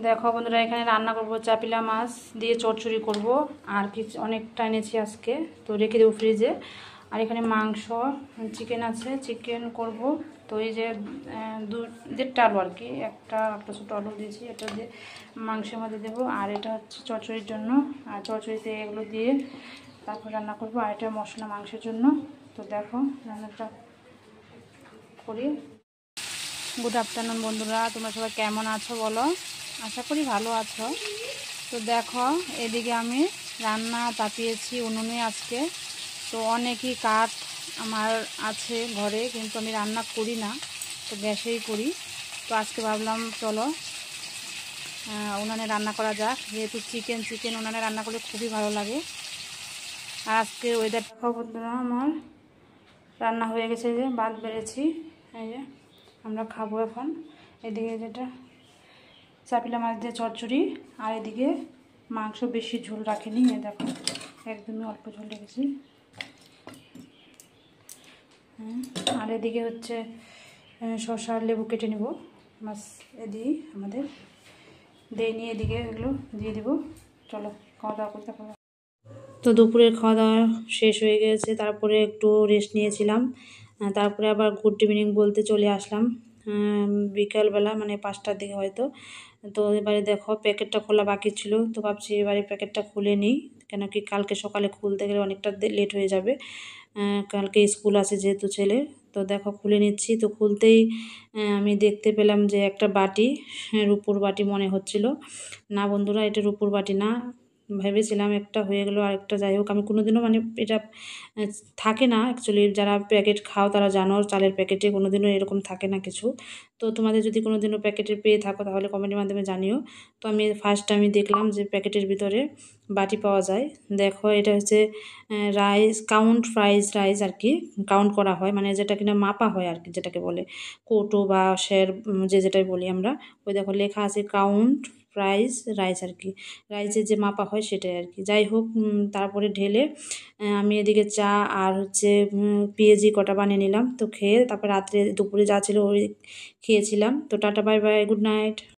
দেখো বন্ধুরা, এখানে রান্না করব চাপিলা মাছ দিয়ে চচ্চড়ি করব। আর কিছু অনেকটা এনেছি আজকে, তো রেখে দেবো ফ্রিজে। আর এখানে মাংস চিকেন আছে, চিকেন করব। তো এই যে দেড়টা আলু আর কি, একটা ছোটো আলু দিয়েছি, এটা দিয়ে মাংসের মধ্যে দেবো। আর এটা হচ্ছে চচ্চড়ির জন্য, আর চচ্চড়িতে এগুলো দিয়ে তারপর রান্না করব। আর এটা মশলা মাংসের জন্য। তো দেখো রান্নাটা করি। গুড আফটারনুন বন্ধুরা, তোমরা সবাই কেমন আছো বলো? আশা করি ভালো আছো। তো দেখো, এদিকে আমি রান্না চাপিয়েছি উনুনে আজকে। তো অনেকই কাঠ আমার আছে ঘরে, কিন্তু আমি রান্না করি না, তো গ্যাসেই করি। তো আজকে ভাবলাম চলো উনানে রান্না করা যাক, যেহেতু চিকেন উনানে রান্না করলে খুবই ভালো লাগে। আর আজকে ওয়েদার দেখো বন্ধুরা, আমার রান্না হয়ে গেছে, যে ভাত বেড়েছি, এই যে আমরা খাবো এখন। এদিকে যেটা চাপিলা মাছ দিয়ে চচ্চড়ি, আর এদিকে মাংস বেশি ঝোল রাখিনি, দেখো একদমই অল্প ঝোল রেখেছি। আর এদিকে হচ্ছে শসা লেবু কেটে নেব, মাছ এদিকে আমাদের দিয়ে নিয়ে এদিকে এগুলো দিয়ে দেবো। চলো খাওয়া দাওয়া করতে পারবো। তো দুপুরের খাওয়া দাওয়া শেষ হয়ে গেছে, তারপরে একটু রেস্ট নিয়েছিলাম। তারপরে আবার গুড ইভিনিং বলতে চলে আসলাম বিকালবেলা, মানে 5টার দিকে হয়তো। তো এবারে দেখো প্যাকেটটা খোলা বাকি ছিল, তো ভাবছি এবারে প্যাকেটটা খুলে নিই, কেন কি কালকে সকালে খুলতে গেলে অনেকটা লেট হয়ে যাবে। কালকে স্কুল আছে যেহেতু ছেলে। তো দেখো খুলে নিচ্ছি। তো খুলতেই আমি দেখতে পেলাম যে একটা বাটি, রূপোর বাটি মনে হচ্ছিল। না বন্ধুরা, এটা রূপোর বাটি না। ভেবেছিলাম একটা হয়ে গেলো আরেকটা, যাই হোক। আমি কোনোদিনও মানে এটা থাকে না অ্যাকচুয়ালি, যারা প্যাকেট খাও তারা জানো, চালের প্যাকেটে কোনোদিনও এরকম থাকে না কিছু। তো তোমাদের যদি কোনোদিনও প্যাকেটে পেয়ে থাকো তাহলে কমেন্টের মাধ্যমে জানিও। তো আমি ফার্স্ট দেখলাম যে প্যাকেটের ভিতরে বাটি পাওয়া যায়। দেখো এটা হচ্ছে রাইস, কাউন্ট ফ্রাইজ রাইস আর কি, কাউন্ট করা হয়, মানে যেটা কিনা মাপা হয় আর কি, যেটাকে বলে কৌটো বা শের, যেটাই বলি আমরা। ওই দেখো লেখা আছে কাউন্ট ফ্রাইজ রাইস আর কি, রাইসের যে মাপা হয় সেটাই আর কি। যাই হোক, তারপরে ঢেলে আমি এদিকে চা আর হচ্ছে পেঁয়াজি কটা বানিয়ে নিলাম। তো খেয়ে তারপর রাত্রে দুপুরে যা ছিল ওই খেয়েছিলাম। তো tata bye bye, good night.